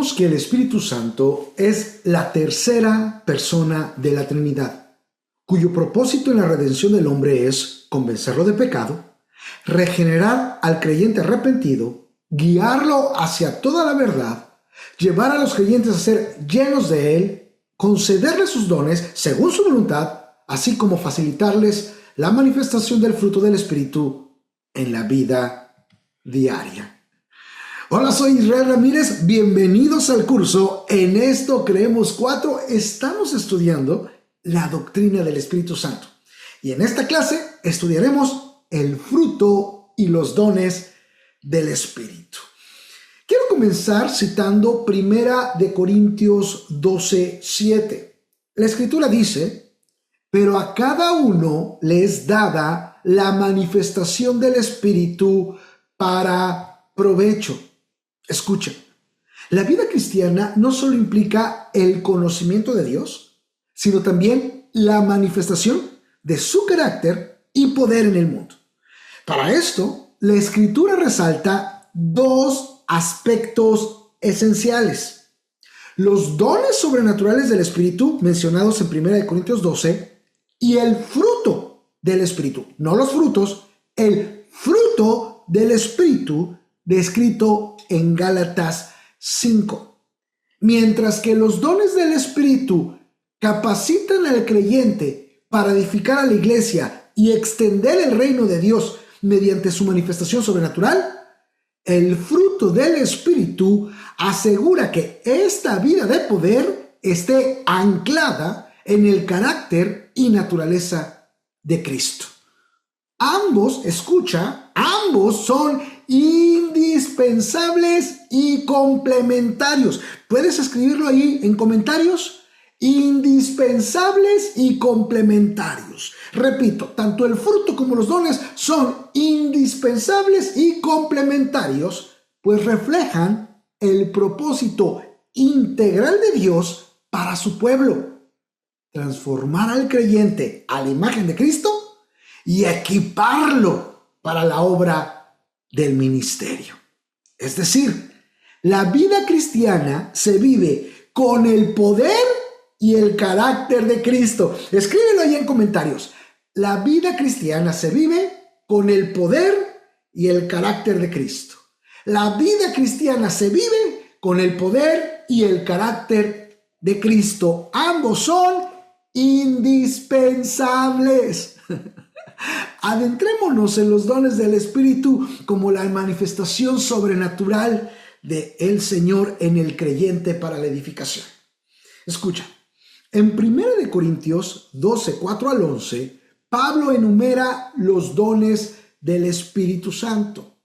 Sabemos que el Espíritu Santo es la tercera persona de la Trinidad, cuyo propósito en la redención del hombre es convencerlo de pecado, regenerar al creyente arrepentido, guiarlo hacia toda la verdad, llevar a los creyentes a ser llenos de Él, concederles sus dones según su voluntad, así como facilitarles la manifestación del fruto del Espíritu en la vida diaria. Hola, soy Israel Ramírez, bienvenidos al curso En Esto Creemos 4. Estamos estudiando la doctrina del Espíritu Santo y en esta clase estudiaremos el fruto y los dones del Espíritu. Quiero comenzar citando 1 Corintios 12:7. La Escritura dice: pero a cada uno le es dada la manifestación del Espíritu para provecho. Escucha, la vida cristiana no solo implica el conocimiento de Dios, sino también la manifestación de su carácter y poder en el mundo. Para esto, la Escritura resalta dos aspectos esenciales: los dones sobrenaturales del Espíritu mencionados en 1 Corintios 12 y el fruto del Espíritu, no los frutos, el fruto del Espíritu descrito en Gálatas 5. Mientras que los dones del Espíritu capacitan al creyente para edificar a la iglesia y extender el reino de Dios mediante su manifestación sobrenatural, el fruto del Espíritu asegura que esta vida de poder esté anclada en el carácter y naturaleza de Cristo. Ambos son indispensables y complementarios. ¿Puedes escribirlo ahí en comentarios? Indispensables y complementarios. Repito, tanto el fruto como los dones son indispensables y complementarios, pues reflejan el propósito integral de Dios para su pueblo: transformar al creyente a la imagen de Cristo y equiparlo para la obra del ministerio. Es decir, la vida cristiana se vive con el poder y el carácter de Cristo. Escríbelo ahí en comentarios. La vida cristiana se vive con el poder y el carácter de Cristo. La vida cristiana se vive con el poder y el carácter de Cristo. Ambos son indispensables. Adentrémonos en los dones del Espíritu como la manifestación sobrenatural de el Señor en el creyente para la edificación. Escucha, en 1 Corintios 12, 4 al 11, Pablo enumera los dones del Espíritu Santo: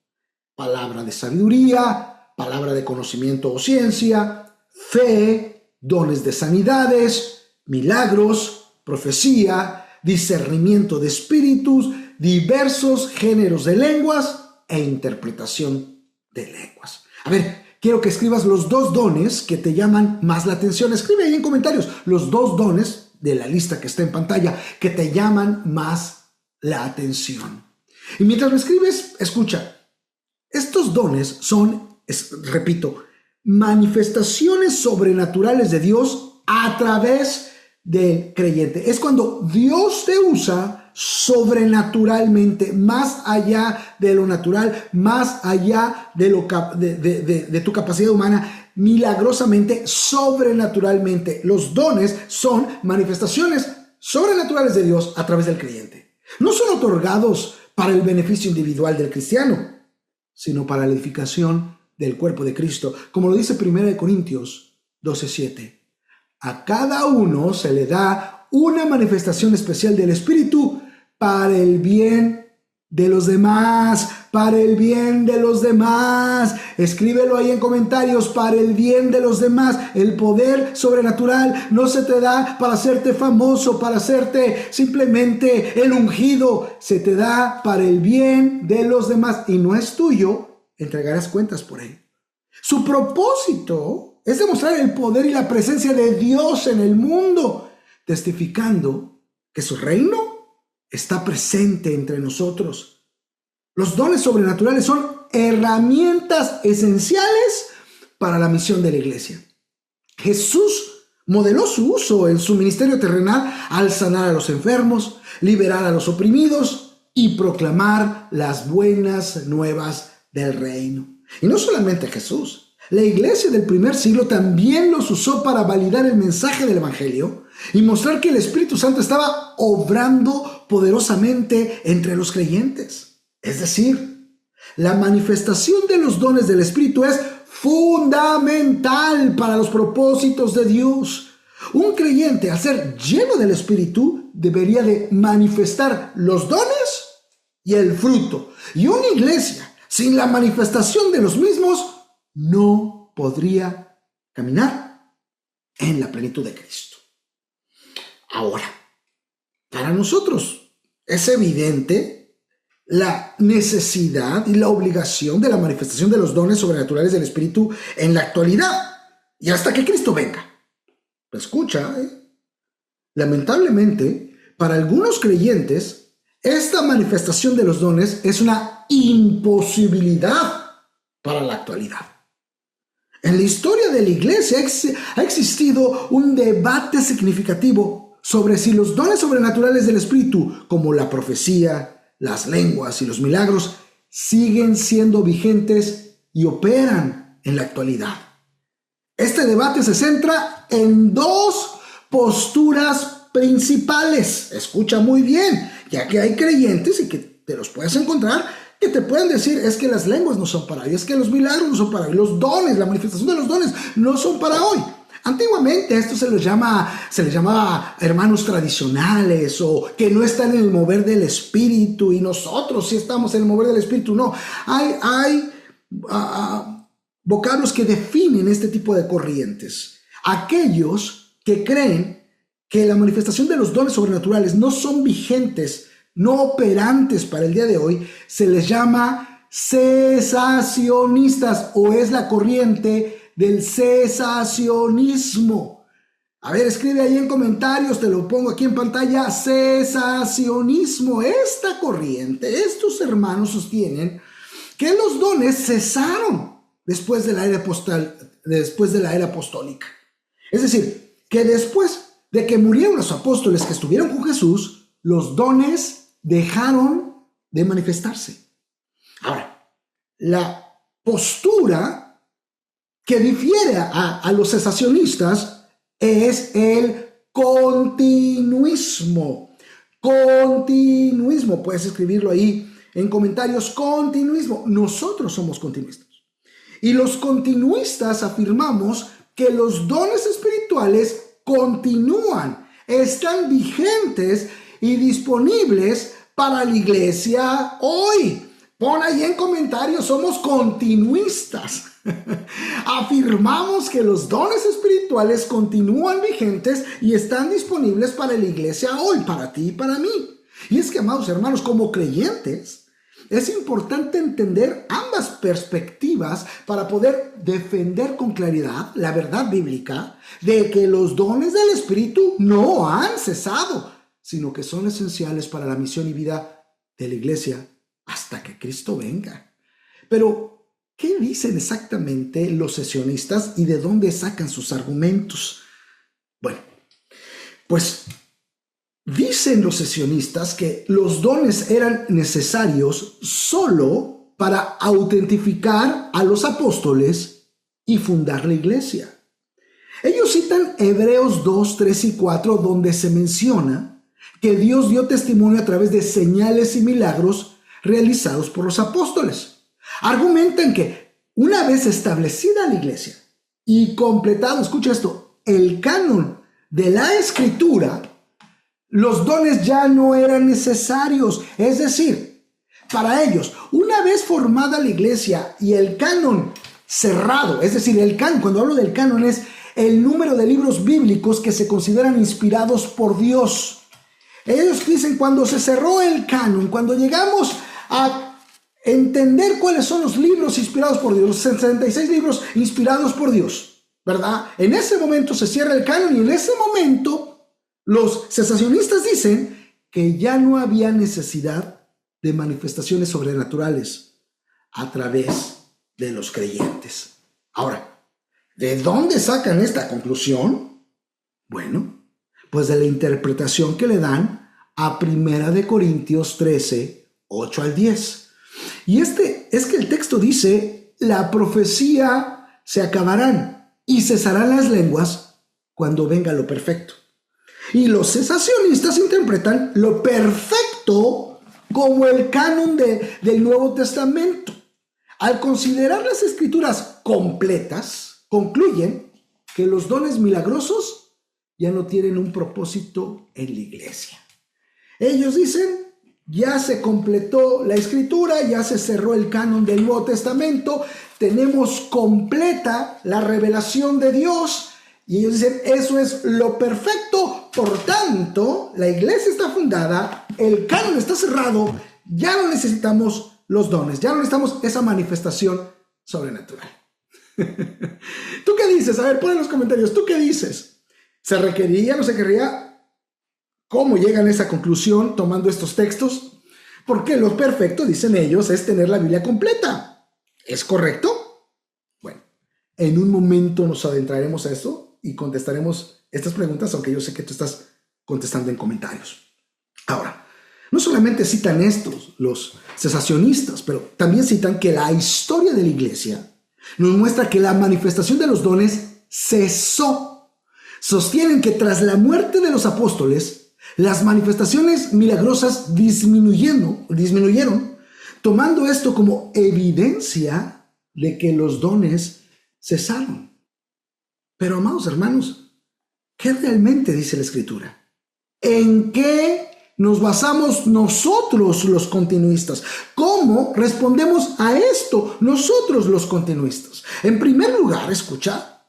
palabra de sabiduría, palabra de conocimiento o ciencia, fe, dones de sanidades, milagros, profecía, discernimiento de espíritus, diversos géneros de lenguas e interpretación de lenguas. A ver, quiero que escribas los dos dones que te llaman más la atención. Escribe ahí en comentarios los dos dones de la lista que está en pantalla que te llaman más la atención. Y mientras me escribes, escucha. Estos dones son, repito, manifestaciones sobrenaturales de Dios a través del creyente. Es cuando Dios te usa sobrenaturalmente, más allá de lo natural, más allá de tu capacidad humana, milagrosamente, sobrenaturalmente. Los dones son manifestaciones sobrenaturales de Dios a través del creyente. No son otorgados para el beneficio individual del cristiano, sino para la edificación del cuerpo de Cristo, como lo dice 1 Corintios 12:7. A cada uno se le da una manifestación especial del Espíritu para el bien de los demás, para el bien de los demás. Escríbelo ahí en comentarios: para el bien de los demás. El poder sobrenatural no se te da para hacerte famoso, para hacerte simplemente el ungido. Se te da para el bien de los demás y no es tuyo. Entregarás cuentas por él. Su propósito es demostrar el poder y la presencia de Dios en el mundo, testificando que su reino está presente entre nosotros. Los dones sobrenaturales son herramientas esenciales para la misión de la iglesia. Jesús modeló su uso en su ministerio terrenal al sanar a los enfermos, liberar a los oprimidos y proclamar las buenas nuevas del reino. Y no solamente Jesús, la iglesia del primer siglo también los usó para validar el mensaje del evangelio y mostrar que el Espíritu Santo estaba obrando poderosamente entre los creyentes. Es decir, la manifestación de los dones del Espíritu es fundamental para los propósitos de Dios. Un creyente, al ser lleno del Espíritu, debería de manifestar los dones y el fruto. Y una iglesia sin la manifestación de los mismos no podría caminar en la plenitud de Cristo. Ahora, para nosotros es evidente la necesidad y la obligación de la manifestación de los dones sobrenaturales del Espíritu en la actualidad y hasta que Cristo venga. Escucha, lamentablemente, para algunos creyentes, esta manifestación de los dones es una imposibilidad para la actualidad. En la historia de la iglesia ha existido un debate significativo sobre si los dones sobrenaturales del Espíritu, como la profecía, las lenguas y los milagros, siguen siendo vigentes y operan en la actualidad. Este debate se centra en dos posturas principales. Escucha muy bien, ya que hay creyentes y que te los puedes encontrar que te pueden decir, es que las lenguas no son para hoy, es que los milagros no son para hoy, los dones, la manifestación de los dones no son para hoy. Antiguamente esto se les llamaba hermanos tradicionales o que no están en el mover del Espíritu y nosotros sí estamos en el mover del Espíritu. No, hay vocablos que definen este tipo de corrientes. Aquellos que creen que la manifestación de los dones sobrenaturales no son vigentes, no operantes para el día de hoy, se les llama cesacionistas o es la corriente del cesacionismo. A ver, escribe ahí en comentarios, te lo pongo aquí en pantalla, cesacionismo. Esta corriente, estos hermanos sostienen que los dones cesaron después de la era apostólica. Es decir, que después de que murieron los apóstoles que estuvieron con Jesús, los dones dejaron de manifestarse. Ahora, la postura que difiere a los cesacionistas es el continuismo. Continuismo, puedes escribirlo ahí en comentarios, continuismo. Nosotros somos continuistas. Y los continuistas afirmamos que los dones espirituales continúan, están vigentes y disponibles para la iglesia hoy. Pon ahí en comentarios, somos continuistas. Afirmamos que los dones espirituales continúan vigentes y están disponibles para la iglesia hoy, para ti y para mí. Y es que, amados hermanos, como creyentes, es importante entender ambas perspectivas para poder defender con claridad la verdad bíblica de que los dones del Espíritu no han cesado, sino que son esenciales para la misión y vida de la iglesia hasta que Cristo venga. Pero, ¿qué dicen exactamente los cesacionistas y de dónde sacan sus argumentos? Bueno, pues dicen los cesacionistas que los dones eran necesarios solo para autentificar a los apóstoles y fundar la iglesia. Ellos citan Hebreos 2, 3 y 4, donde se menciona que Dios dio testimonio a través de señales y milagros realizados por los apóstoles. Argumentan que una vez establecida la iglesia y completado, escucha esto, el canon de la Escritura, los dones ya no eran necesarios. Es decir, para ellos, una vez formada la iglesia y el canon cerrado, es decir, el canon, cuando hablo del canon, es el número de libros bíblicos que se consideran inspirados por Dios. Ellos dicen, cuando se cerró el canon, cuando llegamos a entender cuáles son los libros inspirados por Dios, los 66 libros inspirados por Dios, ¿verdad? En ese momento se cierra el canon y en ese momento los cesacionistas dicen que ya no había necesidad de manifestaciones sobrenaturales a través de los creyentes. Ahora, ¿De dónde sacan esta conclusión? Bueno, pues de la interpretación que le dan a 1 Corintios 13, 8 al 10. Y es que el texto dice, la profecía se acabarán y cesarán las lenguas cuando venga lo perfecto. Y los cesacionistas interpretan lo perfecto como el canon del Nuevo Testamento. Al considerar las escrituras completas, concluyen que los dones milagrosos ya no tienen un propósito en la iglesia. Ellos dicen, ya se completó la escritura, ya se cerró el canon del Nuevo Testamento, tenemos completa la revelación de Dios, y ellos dicen, eso es lo perfecto, por tanto, la iglesia está fundada, el canon está cerrado, ya no necesitamos los dones, ya no necesitamos esa manifestación sobrenatural. ¿Tú qué dices? A ver, pon en los comentarios, ¿tú qué dices? ¿Se requería, no se querría? ¿Cómo llegan a esa conclusión tomando estos textos? Porque lo perfecto, dicen ellos, es tener la Biblia completa. ¿Es correcto? Bueno, en un momento nos adentraremos a eso y contestaremos estas preguntas, aunque yo sé que tú estás contestando en comentarios. Ahora, no solamente citan estos, los cesacionistas, pero también citan que la historia de la iglesia nos muestra que la manifestación de los dones cesó. Sostienen que tras la muerte de los apóstoles, las manifestaciones milagrosas disminuyeron, tomando esto como evidencia de que los dones cesaron. Pero, amados hermanos, ¿qué realmente dice la Escritura? ¿En qué nos basamos nosotros los continuistas? ¿Cómo respondemos a esto nosotros los continuistas? En primer lugar, escucha,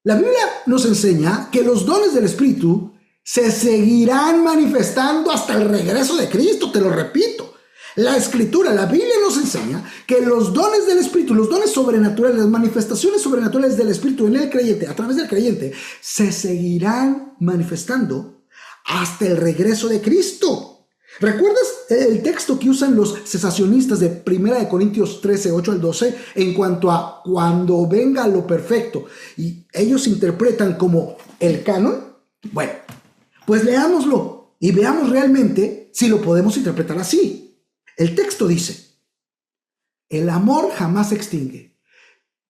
la Biblia nos enseña que los dones del Espíritu se seguirán manifestando hasta el regreso de Cristo, te lo repito. La Escritura, la Biblia nos enseña que los dones del Espíritu, los dones sobrenaturales, las manifestaciones sobrenaturales del Espíritu en el creyente, a través del creyente, se seguirán manifestando hasta el regreso de Cristo. ¿Recuerdas el texto que usan los cesacionistas de 1 Corintios 13, 8 al 12 en cuanto a cuando venga lo perfecto? Y ellos interpretan como el canon. Bueno, pues leámoslo y veamos realmente si lo podemos interpretar así. El texto dice, el amor jamás se extingue,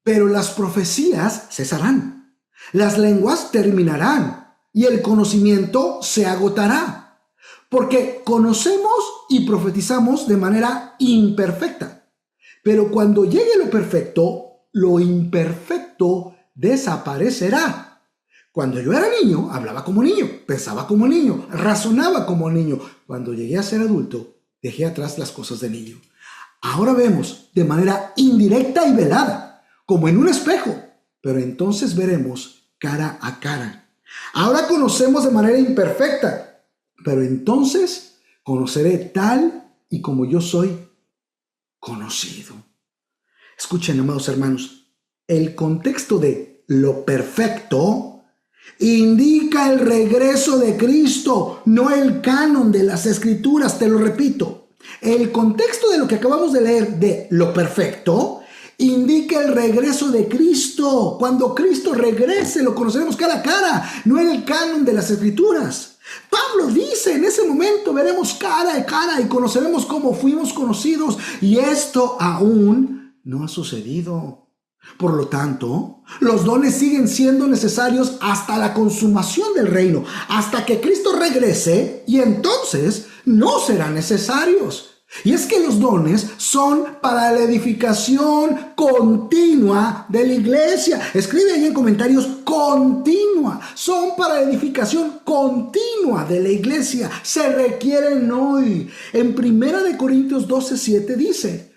pero las profecías cesarán, las lenguas terminarán y el conocimiento se agotará, porque conocemos y profetizamos de manera imperfecta. Pero cuando llegue lo perfecto, lo imperfecto desaparecerá. Cuando yo era niño, hablaba como niño, pensaba como niño, razonaba como niño. Cuando llegué a ser adulto, dejé atrás las cosas de niño. Ahora vemos de manera indirecta y velada, como en un espejo, pero entonces veremos cara a cara. Ahora conocemos de manera imperfecta, pero entonces conoceré tal y como yo soy conocido. Escuchen, amados hermanos, el contexto de lo perfecto indica el regreso de Cristo, no el canon de las Escrituras, te lo repito. El contexto de lo que acabamos de leer de lo perfecto indica el regreso de Cristo. Cuando Cristo regrese, lo conoceremos cara a cara, no en el canon de las Escrituras. Pablo dice, en ese momento veremos cara a cara y conoceremos cómo fuimos conocidos, y esto aún no ha sucedido. Por lo tanto, los dones siguen siendo necesarios hasta la consumación del reino, hasta que Cristo regrese, y entonces no serán necesarios. Y es que los dones son para la edificación continua de la iglesia. Escribe ahí en comentarios, continua. Son para la edificación continua de la iglesia. Se requieren hoy. En 1 Corintios 12:7 dice,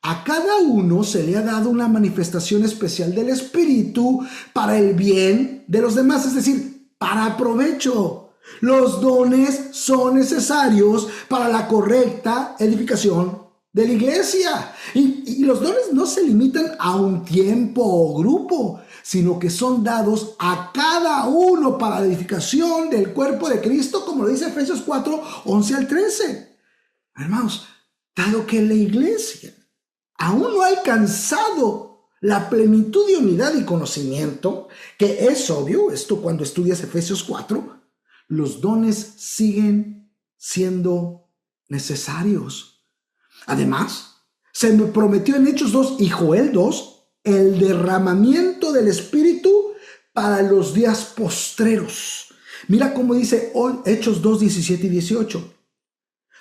a cada uno se le ha dado una manifestación especial del Espíritu para el bien de los demás, es decir, para provecho. Los dones son necesarios para la correcta edificación de la iglesia. Y los dones no se limitan a un tiempo o grupo, sino que son dados a cada uno para la edificación del cuerpo de Cristo, como lo dice Efesios 4, 11 al 13. Hermanos, dado que la iglesia aún no ha alcanzado la plenitud de unidad y conocimiento, que es obvio, esto cuando estudias Efesios 4, los dones siguen siendo necesarios. Además, se me prometió en Hechos 2 y Joel 2 el derramamiento del Espíritu para los días postreros. Mira cómo dice hoy Hechos 2, 17 y 18.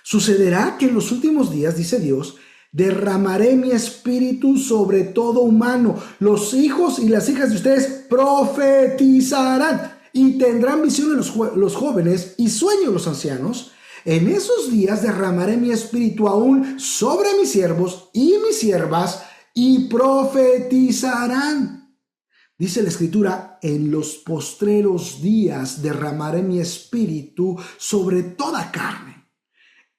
Sucederá que en los últimos días, dice Dios, derramaré mi espíritu sobre todo humano. Los hijos y las hijas de ustedes profetizarán y tendrán visiones los jóvenes y sueños los ancianos. En esos días derramaré mi espíritu aún sobre mis siervos y mis siervas y profetizarán. Dice la Escritura, en los postreros días derramaré mi espíritu sobre toda carne.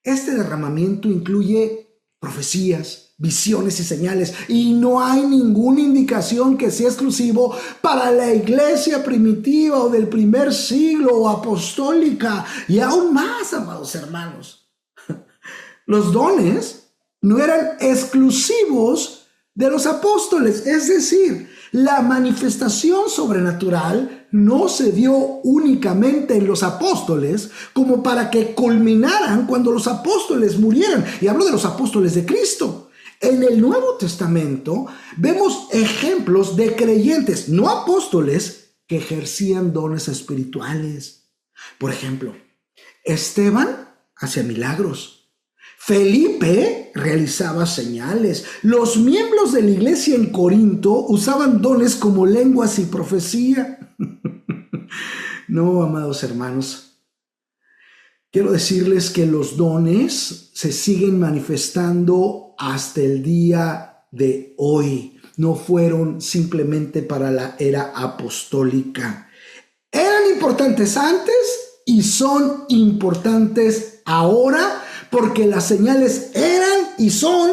Este derramamiento incluye profecías, visiones y señales, y no hay ninguna indicación que sea exclusivo para la iglesia primitiva o del primer siglo o apostólica, y aún más, amados hermanos. Los dones no eran exclusivos de los apóstoles, es decir, la manifestación sobrenatural no se dio únicamente en los apóstoles como para que culminaran cuando los apóstoles murieran. Y hablo de los apóstoles de Cristo. En el Nuevo Testamento vemos ejemplos de creyentes, no apóstoles, que ejercían dones espirituales. Por ejemplo, Esteban hacía milagros. Felipe realizaba señales. Los miembros de la iglesia en Corinto usaban dones como lenguas y profecía. No, amados hermanos, quiero decirles que los dones se siguen manifestando hasta el día de hoy. No fueron simplemente para la era apostólica. Eran importantes antes y son importantes ahora, porque las señales eran y son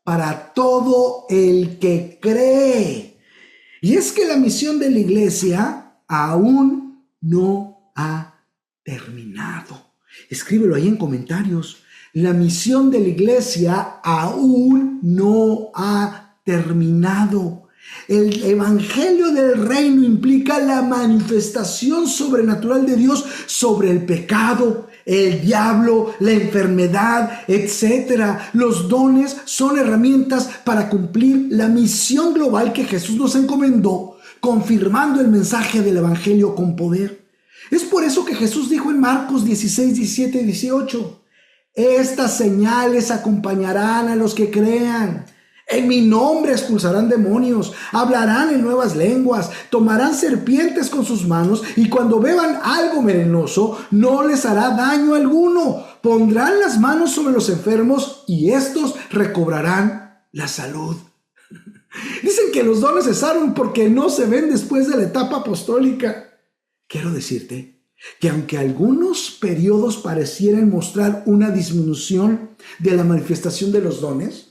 para todo el que cree. Y es que la misión de la iglesia aún no ha terminado. Escríbelo ahí en comentarios. La misión de la iglesia aún no ha terminado. El evangelio del reino implica la manifestación sobrenatural de Dios sobre el pecado, el diablo, la enfermedad, etc. Los dones son herramientas para cumplir la misión global que Jesús nos encomendó, confirmando el mensaje del evangelio con poder. Es por eso que Jesús dijo en Marcos 16, 17 y 18, estas señales acompañarán a los que crean. En mi nombre expulsarán demonios, hablarán en nuevas lenguas, tomarán serpientes con sus manos y cuando beban algo venenoso no les hará daño alguno. Pondrán las manos sobre los enfermos y estos recobrarán la salud. Dicen que los dones cesaron porque no se ven después de la etapa apostólica. Quiero decirte que aunque algunos periodos parecieran mostrar una disminución de la manifestación de los dones,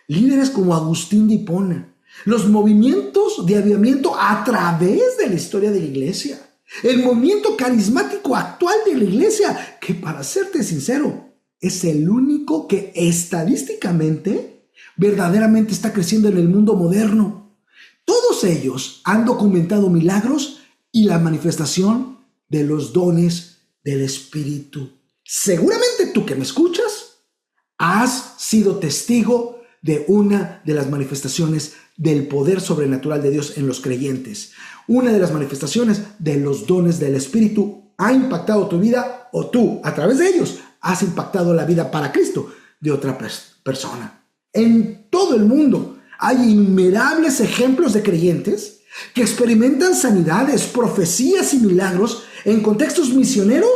líderes como Agustín de Hipona, los movimientos de avivamiento a través de la historia de la iglesia, el movimiento carismático actual de la iglesia, que para serte sincero, es el único que estadísticamente verdaderamente está creciendo en el mundo moderno. Todos ellos han documentado milagros y la manifestación de los dones del Espíritu. Seguramente tú que me escuchas, has sido testigo de una de las manifestaciones del poder sobrenatural de Dios en los creyentes. Una de las manifestaciones de los dones del Espíritu ha impactado tu vida, o tú, a través de ellos, has impactado la vida para Cristo de otra persona. En todo el mundo hay innumerables ejemplos de creyentes que experimentan sanidades, profecías y milagros en contextos misioneros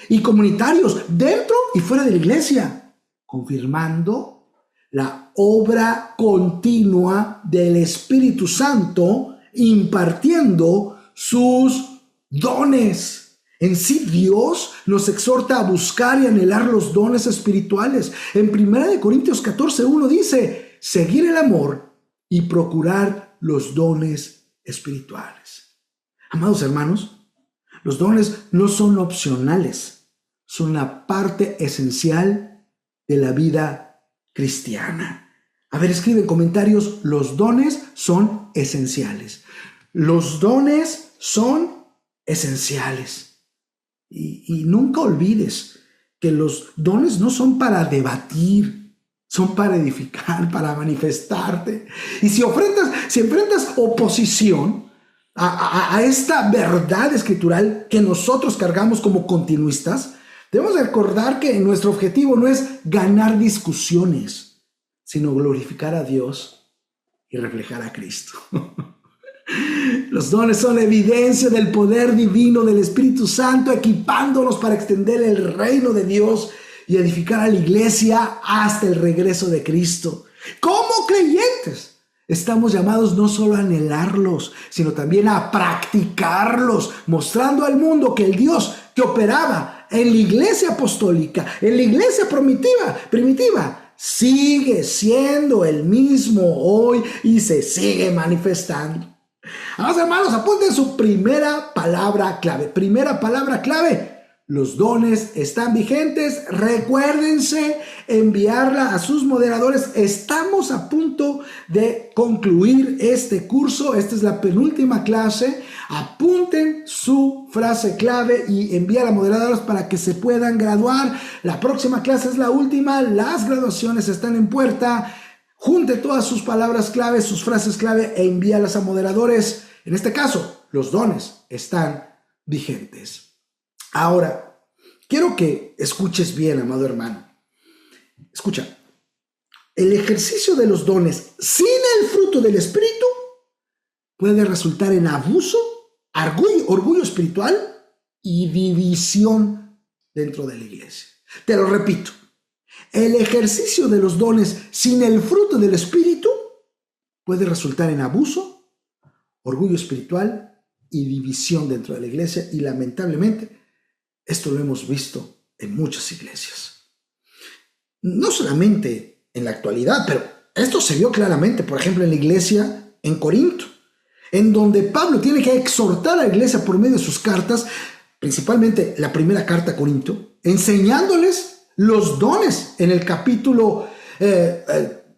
y comunitarios dentro y fuera de la iglesia, confirmando la obra continua del Espíritu Santo impartiendo sus dones. En sí, Dios nos exhorta a buscar y anhelar los dones espirituales. En 1 Corintios 14:1 dice, seguir el amor y procurar los dones espirituales. Amados hermanos, los dones no son opcionales, son la parte esencial de la vida cristiana. A ver, escribe en comentarios, los dones son esenciales. Los dones son esenciales. Y nunca olvides que los dones no son para debatir, son para edificar, para manifestarte. Y si enfrentas oposición a esta verdad escritural que nosotros cargamos como continuistas, debemos recordar que nuestro objetivo no es ganar discusiones, sino glorificar a Dios y reflejar a Cristo. Los dones son evidencia del poder divino del Espíritu Santo, equipándonos para extender el reino de Dios y edificar a la iglesia hasta el regreso de Cristo. Como creyentes, estamos llamados no solo a anhelarlos, sino también a practicarlos, mostrando al mundo que el Dios que operaba en la iglesia apostólica, en la iglesia primitiva, sigue siendo el mismo hoy y se sigue manifestando. Amados hermanos, apunten su primera palabra clave. Primera palabra clave: los dones están vigentes. Recuérdense enviarla a sus moderadores. Estamos a punto de concluir este curso. Esta es la penúltima clase. Apunten su frase clave y envíala a moderadores para que se puedan graduar. La próxima clase es la última. Las graduaciones están en puerta. Junte todas sus palabras clave, sus frases clave e envíalas a moderadores. En este caso, los dones están vigentes. Ahora, quiero que escuches bien, amado hermano. Escucha, el ejercicio de los dones sin el fruto del Espíritu puede resultar en abuso, orgullo espiritual y división dentro de la iglesia. Te lo repito. El ejercicio de los dones sin el fruto del Espíritu puede resultar en abuso, orgullo espiritual y división dentro de la iglesia. Y lamentablemente, esto lo hemos visto en muchas iglesias. No solamente en la actualidad, pero esto se vio claramente, por ejemplo, en la iglesia en Corinto, en donde Pablo tiene que exhortar a la iglesia por medio de sus cartas, principalmente la primera carta a Corinto, enseñándoles los dones en el capítulo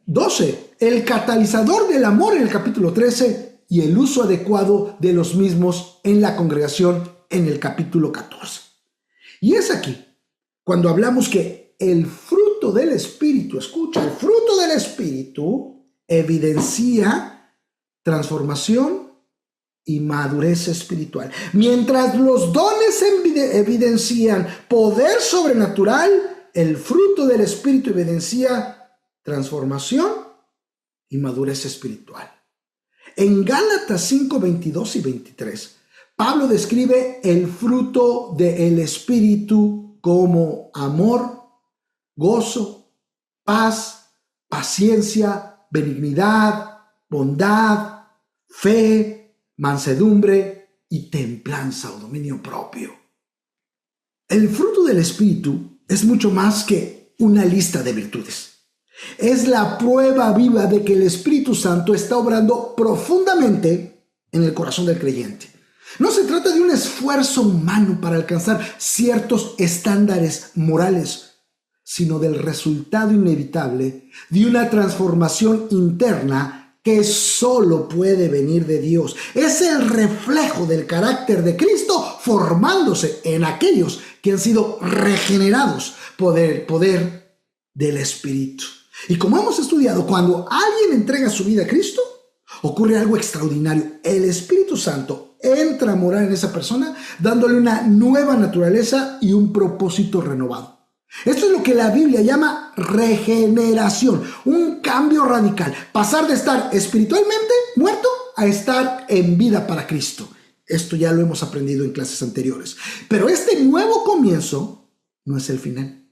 12, el catalizador del amor en el capítulo 13 y el uso adecuado de los mismos en la congregación en el capítulo 14. Y es aquí cuando hablamos que el fruto del Espíritu, escucha, el fruto del Espíritu evidencia transformación y madurez espiritual. Mientras los dones evidencian poder sobrenatural, el fruto del Espíritu evidencia transformación y madurez espiritual. En Gálatas 5, 22 y 23, Pablo describe el fruto del Espíritu como amor, gozo, paz, paciencia, benignidad, bondad, fe, mansedumbre y templanza o dominio propio. El fruto del Espíritu es mucho más que una lista de virtudes. Es la prueba viva de que el Espíritu Santo está obrando profundamente en el corazón del creyente. No se trata de un esfuerzo humano para alcanzar ciertos estándares morales, sino del resultado inevitable de una transformación interna que solo puede venir de Dios. Es el reflejo del carácter de Cristo formándose en aquellos que han sido regenerados por el poder del Espíritu. Y como hemos estudiado, cuando alguien entrega su vida a Cristo, ocurre algo extraordinario. El Espíritu Santo entra a morar en esa persona, dándole una nueva naturaleza y un propósito renovado. Esto es lo que la Biblia llama regeneración, un cambio radical, pasar de estar espiritualmente muerto a estar en vida para Cristo. Esto ya lo hemos aprendido en clases anteriores. Pero este nuevo comienzo no es el final.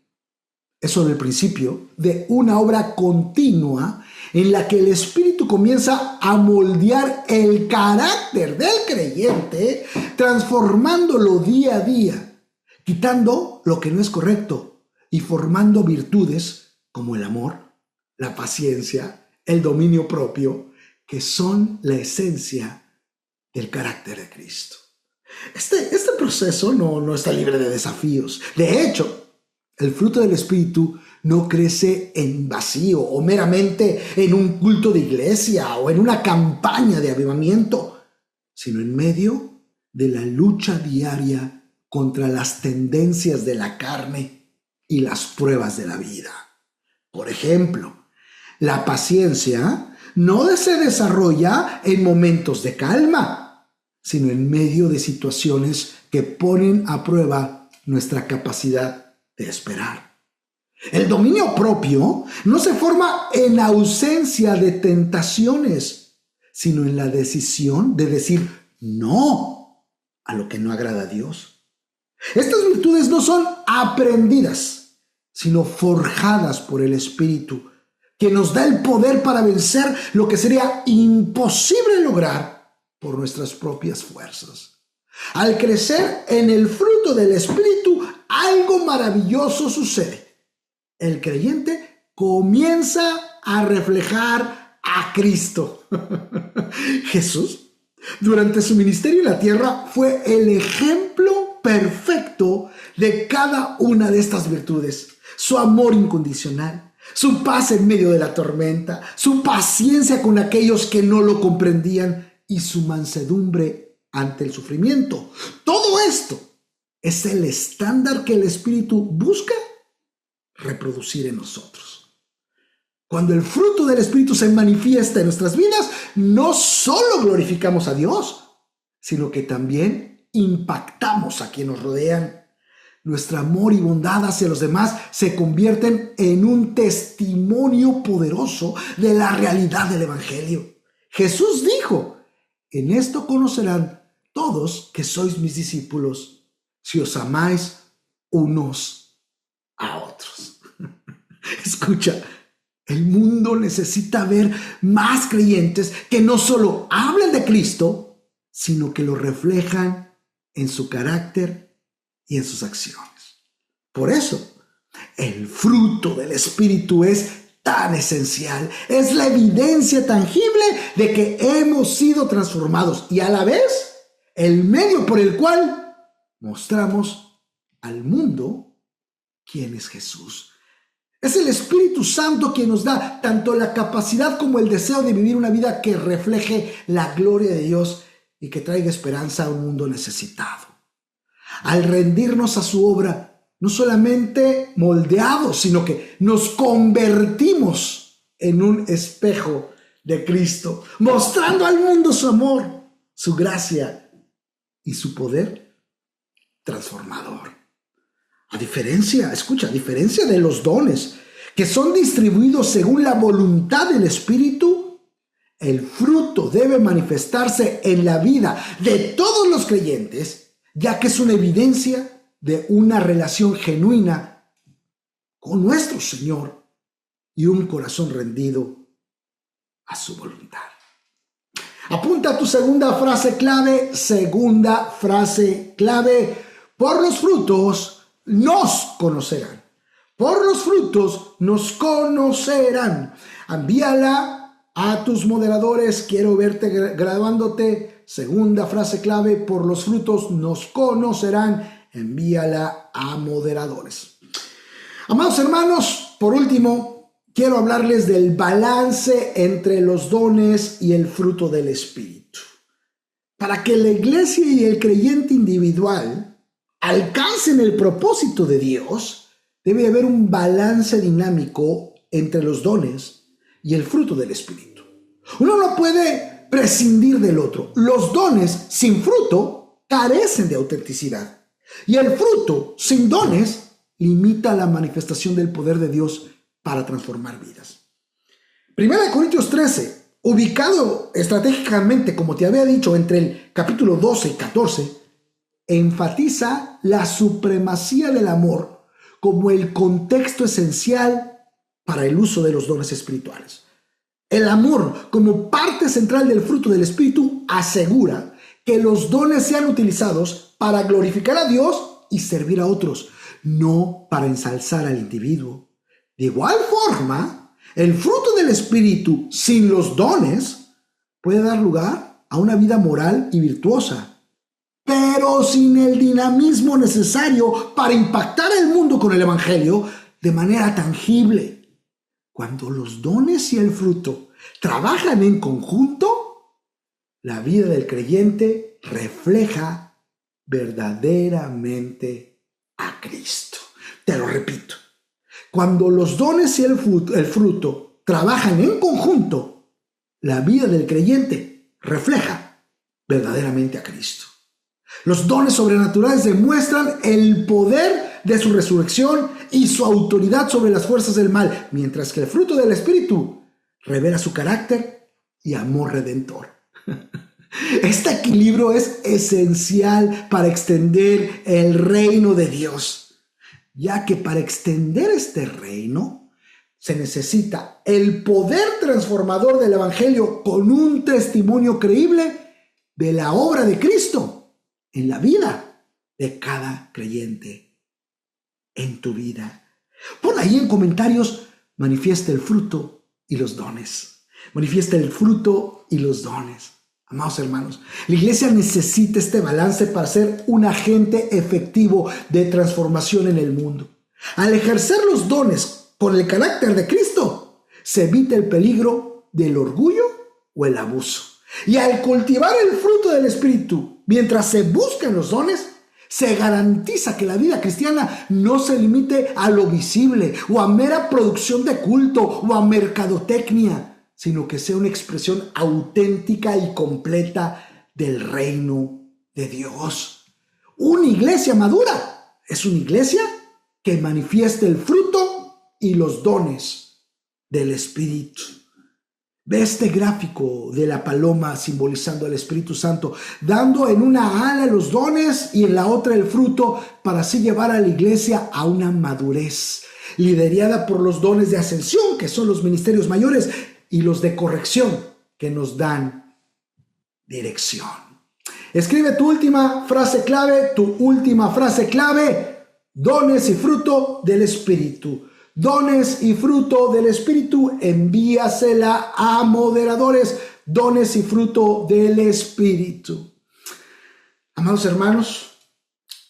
Es solo el principio de una obra continua en la que el Espíritu comienza a moldear el carácter del creyente, transformándolo día a día, quitando lo que no es correcto y formando virtudes como el amor, la paciencia, el dominio propio, que son la esencia del carácter de Cristo. Este proceso no está libre de desafíos. De hecho, el fruto del Espíritu no crece en vacío o meramente en un culto de iglesia o en una campaña de avivamiento, sino en medio de la lucha diaria contra las tendencias de la carne y las pruebas de la vida. Por ejemplo, la paciencia no se desarrolla en momentos de calma, sino en medio de situaciones que ponen a prueba nuestra capacidad de esperar. El dominio propio no se forma en ausencia de tentaciones, sino en la decisión de decir no a lo que no agrada a Dios. Estas virtudes no son aprendidas, sino forjadas por el Espíritu, que nos da el poder para vencer lo que sería imposible lograr por nuestras propias fuerzas. Al crecer en el fruto del Espíritu, algo maravilloso sucede. El creyente comienza a reflejar a Cristo. Jesús, durante su ministerio en la tierra, fue el ejemplo perfecto de cada una de estas virtudes. Su amor incondicional, su paz en medio de la tormenta, su paciencia con aquellos que no lo comprendían y su mansedumbre ante el sufrimiento. Todo esto es el estándar que el Espíritu busca reproducir en nosotros. Cuando el fruto del Espíritu se manifiesta en nuestras vidas, no solo glorificamos a Dios, sino que también impactamos a quienes nos rodean. Nuestro amor y bondad hacia los demás se convierten en un testimonio poderoso de la realidad del Evangelio. Jesús dijo: en esto conocerán todos que sois mis discípulos, si os amáis unos a otros. Escucha, el mundo necesita ver más creyentes que no solo hablan de Cristo, sino que lo reflejan en su carácter y en sus acciones. Por eso, el fruto del Espíritu es tan esencial. Es la evidencia tangible de que hemos sido transformados y a la vez el medio por el cual mostramos al mundo quién es Jesús. Es el Espíritu Santo quien nos da tanto la capacidad como el deseo de vivir una vida que refleje la gloria de Dios y que traiga esperanza a un mundo necesitado. Al rendirnos a su obra, no solamente moldeados, sino que nos convertimos en un espejo de Cristo, mostrando al mundo su amor, su gracia y su poder transformador. A diferencia de los dones que son distribuidos según la voluntad del Espíritu, el fruto debe manifestarse en la vida de todos los creyentes, ya que es una evidencia de una relación genuina con nuestro Señor y un corazón rendido a su voluntad. Apunta tu segunda frase clave. Por los frutos nos conocerán. Por los frutos nos conocerán. Envíala a tus moderadores. Quiero verte grabándote. Segunda frase clave. Por los frutos nos conocerán. Envíala a moderadores. Amados hermanos, por último, quiero hablarles del balance entre los dones y el fruto del Espíritu. Para que la iglesia y el creyente individual alcancen el propósito de Dios, debe haber un balance dinámico entre los dones y el fruto del Espíritu. Uno no puede prescindir del otro. Los dones sin fruto carecen de autenticidad. Y el fruto sin dones limita la manifestación del poder de Dios para transformar vidas. 1 Corintios 13, ubicado estratégicamente, como te había dicho, entre el capítulo 12 y 14, enfatiza la supremacía del amor como el contexto esencial para el uso de los dones espirituales. El amor, como parte central del fruto del Espíritu, asegura que los dones sean utilizados para glorificar a Dios y servir a otros, no para ensalzar al individuo. De igual forma, el fruto del Espíritu sin los dones puede dar lugar a una vida moral y virtuosa, pero sin el dinamismo necesario para impactar el mundo con el Evangelio, de manera tangible. Cuando los dones y el fruto trabajan en conjunto, la vida del creyente refleja verdaderamente a Cristo. Te lo repito. Cuando los dones y el fruto trabajan en conjunto, la vida del creyente refleja verdaderamente a Cristo. Los dones sobrenaturales demuestran el poder de su resurrección y su autoridad sobre las fuerzas del mal, mientras que el fruto del Espíritu revela su carácter y amor redentor. Este equilibrio es esencial para extender el reino de Dios, ya que para extender este reino se necesita el poder transformador del Evangelio con un testimonio creíble de la obra de Cristo en la vida de cada creyente, en tu vida. Pon ahí en comentarios, manifiesta el fruto y los dones. Manifiesta el fruto y los dones. Amados hermanos, la iglesia necesita este balance para ser un agente efectivo de transformación en el mundo. Al ejercer los dones con el carácter de Cristo, se evita el peligro del orgullo o el abuso. Y al cultivar el fruto del Espíritu, mientras se buscan los dones, se garantiza que la vida cristiana no se limite a lo visible o a mera producción de culto o a mercadotecnia, sino que sea una expresión auténtica y completa del reino de Dios. Una iglesia madura es una iglesia que manifiesta el fruto y los dones del Espíritu. Ve este gráfico de la paloma simbolizando al Espíritu Santo, dando en una ala los dones y en la otra el fruto, para así llevar a la iglesia a una madurez, liderada por los dones de ascensión, que son los ministerios mayores, y los de corrección, que nos dan dirección. Escribe tu última frase clave, dones y fruto del Espíritu. Dones y fruto del Espíritu, envíasela a moderadores. Dones y fruto del Espíritu. Amados hermanos,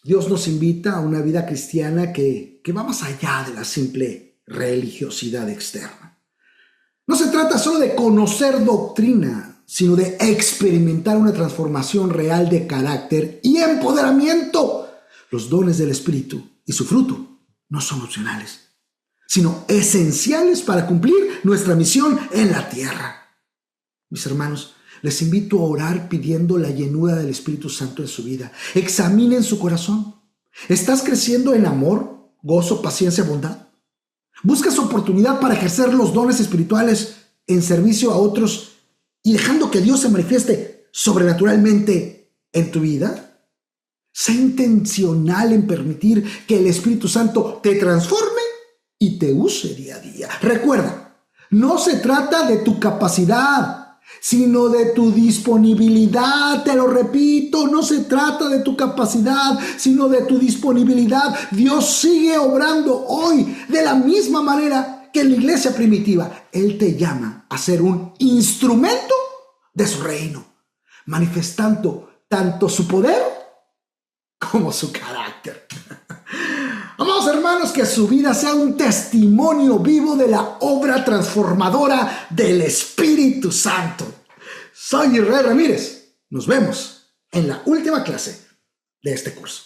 Dios nos invita a una vida cristiana que va más allá de la simple religiosidad externa. No se trata solo de conocer doctrina, sino de experimentar una transformación real de carácter y empoderamiento. Los dones del Espíritu y su fruto no son opcionales, sino esenciales para cumplir nuestra misión en la tierra. Mis hermanos, les invito a orar pidiendo la llenura del Espíritu Santo en su vida. Examinen su corazón. ¿Estás creciendo en amor, gozo, paciencia, bondad? ¿Buscas oportunidad para ejercer los dones espirituales en servicio a otros y dejando que Dios se manifieste sobrenaturalmente en tu vida? Sé intencional en permitir que el Espíritu Santo te transforme y te use día a día. Recuerda, no se trata de tu capacidad, sino de tu disponibilidad. Te lo repito, no se trata de tu capacidad, sino de tu disponibilidad. Dios sigue obrando hoy de la misma manera que en la iglesia primitiva. Él te llama a ser un instrumento de su reino, manifestando tanto su poder como su carácter. Amados hermanos, que su vida sea un testimonio vivo de la obra transformadora del Espíritu Santo. Soy Israel Ramírez. Nos vemos en la última clase de este curso.